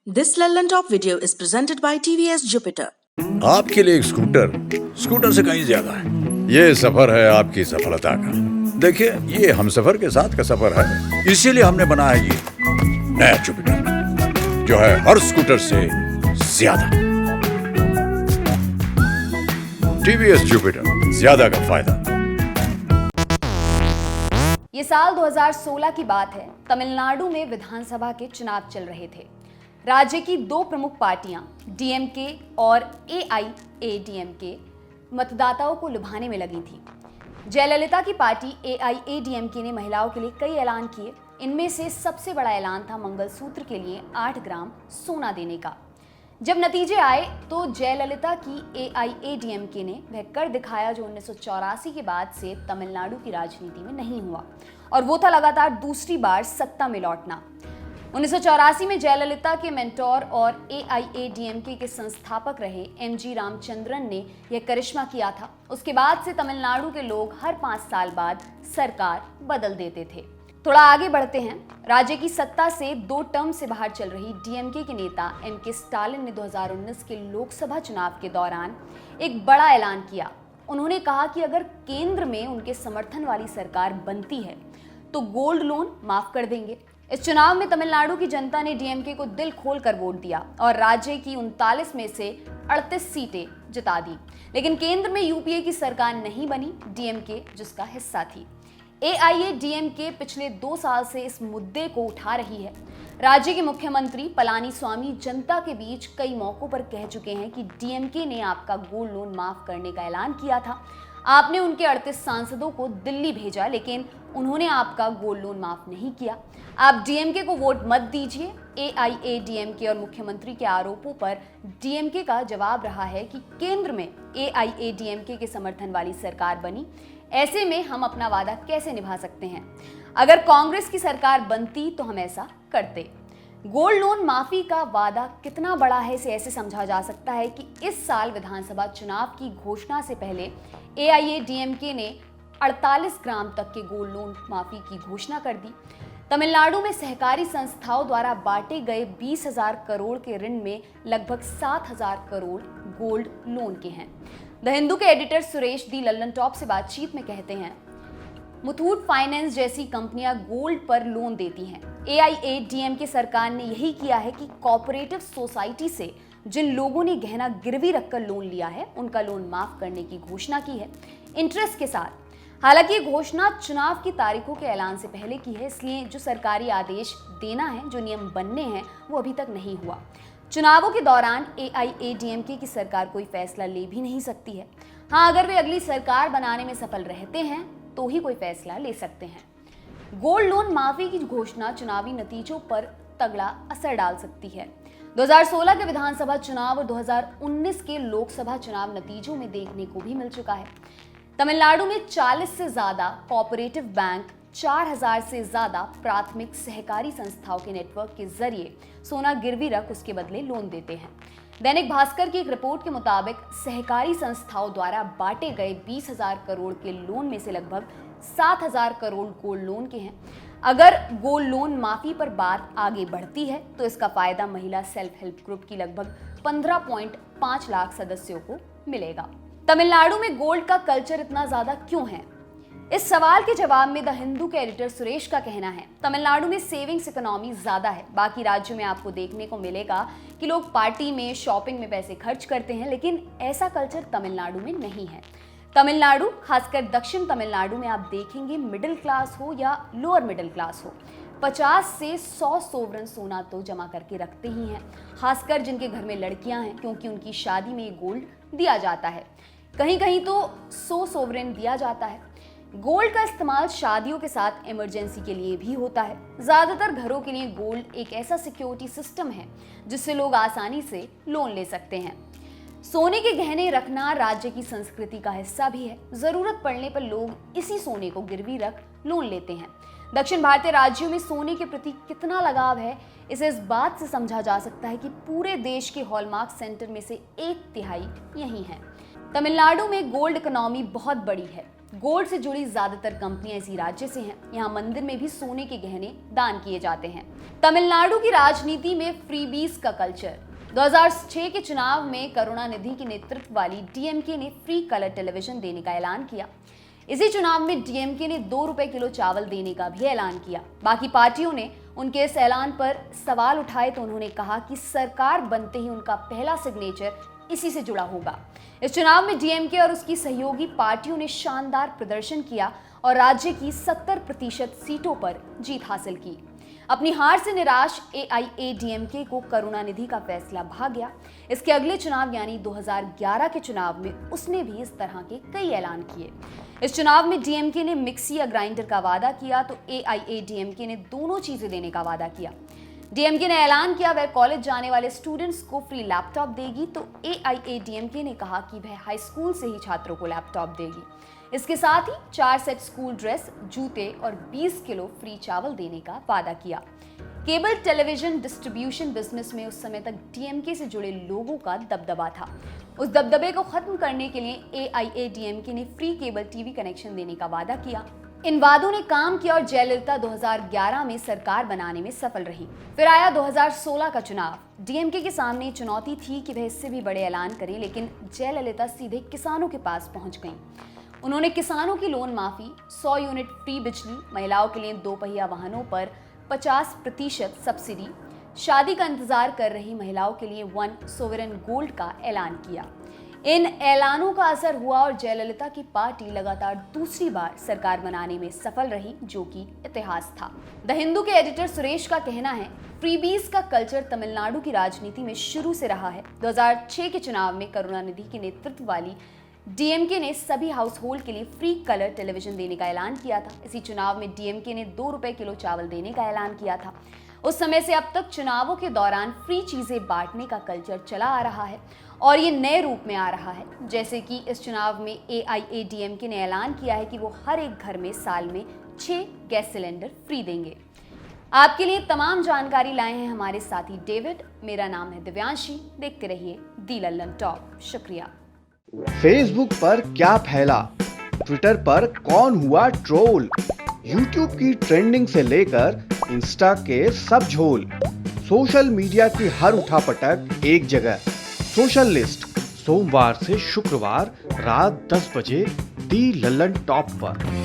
This Lelland Top video is presented by TVS Jupiter. आपके लिए एक स्कूटर से कहीं ज्यादा है। ये सफर है आपकी सफलता का। देखिए, ये हम सफर के साथ का सफर है, इसीलिए हमने बनाया ये नया जुपिटर, जो है हर स्कूटर से ज्यादा। टीवीएस जुपिटर, ज्यादा का फायदा। ये साल 2016 की बात है। तमिलनाडु में विधानसभा के चुनाव चल रहे थे। राज्य की दो प्रमुख पार्टियां डीएमके और एआईएडीएमके मतदाताओं को लुभाने में लगी थी। जयललिता की पार्टी एआईएडीएमके ने महिलाओं के लिए कई ऐलान किए। इनमें से सबसे बड़ा ऐलान था मंगलसूत्र के लिए 8 ग्राम सोना देने का। जब नतीजे आए तो जयललिता की एआईएडीएमके ने वह कर दिखाया जो 1984 के बाद से तमिलनाडु की राजनीति में नहीं हुआ, और वो था लगातार दूसरी बार सत्ता में लौटना। 1984 में जयललिता के मेंटोर और एआईएडीएमके के संस्थापक रहे एमजी रामचंद्रन ने यह करिश्मा किया था। उसके बाद से तमिलनाडु के लोग हर 5 साल बाद सरकार बदल देते थे। थोड़ा आगे बढ़ते हैं। राज्य की सत्ता से 2 टर्म से बाहर चल रही डीएमके के नेता एमके स्टालिन ने 2019 के लोकसभा चुनाव के दौरान एक बड़ा ऐलान किया। उन्होंने कहा कि अगर केंद्र में उनके समर्थन वाली सरकार बनती है तो गोल्ड लोन माफ कर देंगे। इस चुनाव में तमिलनाडु की जनता ने डीएमके को दिल खोलकर वोट दिया और राज्य की 39 में से 38 सीटें जिता दी। लेकिन केंद्र में यूपीए की सरकार नहीं बनी, डीएमके जिसका हिस्सा थी। एआईएडीएमके पिछले 2 साल से इस मुद्दे को उठा रही है। राज्य के मुख्यमंत्री पलानीस्वामी जनता के बीच कई मौकों पर कह चुके हैं कि डीएमके ने आपका गोल्ड लोन माफ करने का ऐलान किया था। आपने उनके 38 सांसदों को दिल्ली भेजा, लेकिन उन्होंने आपका गोल्ड लोन माफ नहीं किया। आप डीएमके को वोट मत दीजिए। एआईएडीएमके और मुख्यमंत्री के आरोपों पर डीएमके का जवाब रहा है कि केंद्र में एआईएडीएमके के समर्थन वाली सरकार बनी, ऐसे में हम अपना वादा कैसे निभा सकते हैं। अगर कांग्रेस की सरकार बनती तो हम ऐसा करते। गोल्ड लोन माफी का वादा कितना बड़ा है इसे ऐसे समझा जा सकता है कि इस साल विधानसभा चुनाव की घोषणा से पहले एआईएडीएमके ने 48 ग्राम तक के गोल्ड लोन माफी की घोषणा कर दी। तमिलनाडु में सहकारी संस्थाओं द्वारा बांटे गए 20,000 करोड़ के ऋण में लगभग 7,000 करोड़ गोल्ड लोन के हैं। द हिंदू के एडिटर सुरेश दी लल्लन टॉप से बातचीत में कहते हैं, मुथूट फाइनेंस जैसी कंपनियां गोल्ड पर लोन देती हैं। एआईएडीएमके सरकार ने यही किया है कि कोऑपरेटिव सोसाइटी से जिन लोगों ने गहना गिरवी रखकर लोन लिया है उनका लोन माफ करने की घोषणा की है, इंटरेस्ट के साथ। हालांकि ये घोषणा चुनाव की तारीखों के ऐलान से पहले की है, इसलिए जो सरकारी आदेश देना है, जो नियम बनने हैं, वो अभी तक नहीं हुआ। चुनावों के दौरान एआईएडीएमके की सरकार कोई फैसला ले भी नहीं सकती है। हाँ, अगर वे अगली सरकार बनाने में सफल रहते हैं तो ही कोई फैसला ले सकते हैं। गोल्ड लोन माफी की घोषणा चुनावी नतीजों पर तगड़ा असर डाल सकती है। 2016 के विधानसभा चुनाव और 2019 के लोकसभा चुनाव नतीजों में देखने को भी मिल चुका है। तमिलनाडु में 40 से ज्यादा कोऑपरेटिव बैंक 4000 से ज्यादा प्राथमिक सहकारी संस्थाओं के नेटवर्क के जरिए सोना गिरवी रख उसके बदले लोन देते हैं। दैनिक भास्कर की एक रिपोर्ट के मुताबिक सहकारी संस्थाओं द्वारा बांटे गए 20,000 करोड़ के लोन में से लगभग 7,000 करोड़ गोल्ड लोन के हैं। अगर गोल्ड लोन माफी पर बात आगे बढ़ती है तो इसका फायदा महिला सेल्फ हेल्प ग्रुप की लगभग 15.5 लाख सदस्यों को मिलेगा। तमिलनाडु में गोल्ड का कल्चर इतना ज्यादा क्यों है? इस सवाल के जवाब में द हिंदू के एडिटर सुरेश का कहना है, तमिलनाडु में सेविंग्स इकोनॉमी ज्यादा है। बाकी राज्यों में आपको देखने को मिलेगा कि लोग पार्टी में, शॉपिंग में पैसे खर्च करते हैं, लेकिन ऐसा कल्चर तमिलनाडु में नहीं है। तमिलनाडु, खासकर दक्षिण तमिलनाडु में आप देखेंगे, मिडिल क्लास हो या लोअर मिडिल क्लास हो, 50 से 100 सोवरन सोना तो जमा करके रखते ही हैं। खासकर जिनके घर में लड़कियां हैं, क्योंकि उनकी शादी में गोल्ड दिया जाता है। कहीं कहीं तो 100 सोवरेन दिया जाता है। गोल्ड का इस्तेमाल शादियों के साथ इमरजेंसी के लिए भी होता है। ज्यादातर घरों के लिए गोल्ड एक ऐसा सिक्योरिटी सिस्टम है जिससे लोग आसानी से लोन ले सकते हैं। सोने के गहने रखना राज्य की संस्कृति का हिस्सा भी है। जरूरत पड़ने पर लोग इसी सोने को गिरवी रख लोन लेते हैं। दक्षिण भारतीय राज्यों में सोने के प्रति कितना लगाव है, इसे इस बात से समझा जा सकता है कि पूरे देश के हॉलमार्क सेंटर में से 1/3 यही है। तमिलनाडु में गोल्ड इकोनॉमी बहुत बड़ी है। गोल्ड से जुड़ी ज्यादातर कंपनियां इसी राज्य से हैं। यहाँ मंदिर में भी सोने के गहने दान किए जाते हैं। तमिलनाडु की राजनीति में फ्रीबीज का कल्चर। 2006 के चुनाव में करुणानिधि के नेतृत्व वाली डीएमके ने फ्री कलर टेलीविजन देने का ऐलान किया। इसी चुनाव में डीएमके ने 2 रुपए किलो चावल देने का भी ऐलान किया। बाकी पार्टियों ने उनके इस ऐलान पर सवाल उठाए तो उन्होंने कहा कि सरकार बनते ही उनका पहला सिग्नेचर इसी से जुड़ा होगा। इस चुनाव में डीएमके और उसकी सहयोगी पार्टियों ने शानदार प्रदर्शन किया और राज्य की 70% सीटों पर जीत हासिल की। अपनी हार से निराश एआईएडीएमके को करुणानिधि का फैसला भा गया। इसके अगले चुनाव यानी 2011 के चुनाव में उसने भी इस तरह के कई ऐलान किए। इस चुनाव में डीएमके ने मिक्सी या ग्राइंडर का वादा किया तो एआईएडीएमके ने दोनों चीजें देने का वादा किया। डीएमके ने ऐलान किया वह कॉलेज जाने वाले स्टूडेंट्स को फ्री लैपटॉप देगी तो एआईएडीएमके ने कहा कि वह हाई स्कूल से ही छात्रों को लैपटॉप देगी। इसके साथ ही 4 सेट स्कूल ड्रेस, जूते और 20 किलो फ्री चावल देने का वादा किया। केबल टेलीविजन डिस्ट्रीब्यूशन बिजनेस में उस समय तक डीएमके से जुड़े लोगों का दबदबा था। उस दबदबे को खत्म करने के लिए एआईएडीएमके ने फ्री केबल टीवी कनेक्शन देने का वादा किया। इन वादों ने काम किया और जयललिता 2011 में सरकार बनाने में सफल रही। फिर आया 2016 का चुनाव। डीएमके के सामने चुनौती थी कि वह इससे भी बड़े ऐलान करें, लेकिन जयललिता सीधे किसानों के पास पहुंच गईं। उन्होंने किसानों की लोन माफी, 100 यूनिट फ्री बिजली, महिलाओं के लिए 2 पहिया वाहनों पर 50% सब्सिडी, शादी का इंतजार कर रही महिलाओं के लिए 1 सोवरेन गोल्ड का ऐलान किया। इन ऐलानों का असर हुआ और जयललिता की पार्टी लगातार दूसरी बार सरकार बनाने में सफल रही, जो कि इतिहास था। द हिंदू के एडिटर सुरेश का कहना है, फ्रीबीज का कल्चर तमिलनाडु की राजनीति में शुरू से रहा है। 2006 के चुनाव में करुणानिधि के नेतृत्व वाली डीएमके ने सभी हाउस होल्ड के लिए फ्री कलर टेलीविजन देने का ऐलान किया था। इसी चुनाव में डीएमके ने 2 रुपए किलो चावल देने का ऐलान किया था। उस समय से अब तक चुनावों के दौरान फ्री चीजें बांटने का कल्चर चला आ रहा है और ये नए रूप में आ रहा है। जैसे कि इस चुनाव में एआईएडीएमके ने ऐलान किया है कि वो हर एक घर में साल में 6 गैस सिलेंडर फ्री देंगे। आपके लिए तमाम जानकारी लाए हैं हमारे साथी डेविड। मेरा नाम है दिव्यांशी। देखते रहिए दी लल्लन टॉप। शुक्रिया। फेसबुक पर क्या फैला, ट्विटर पर कौन हुआ ट्रोल, यूट्यूब की ट्रेंडिंग से लेकर इंस्टा के सब झोल, सोशल मीडिया की हर उठापटक एक जगह। सोशल लिस्ट सोमवार से शुक्रवार रात 10 बजे दी लल्लन टॉप पर।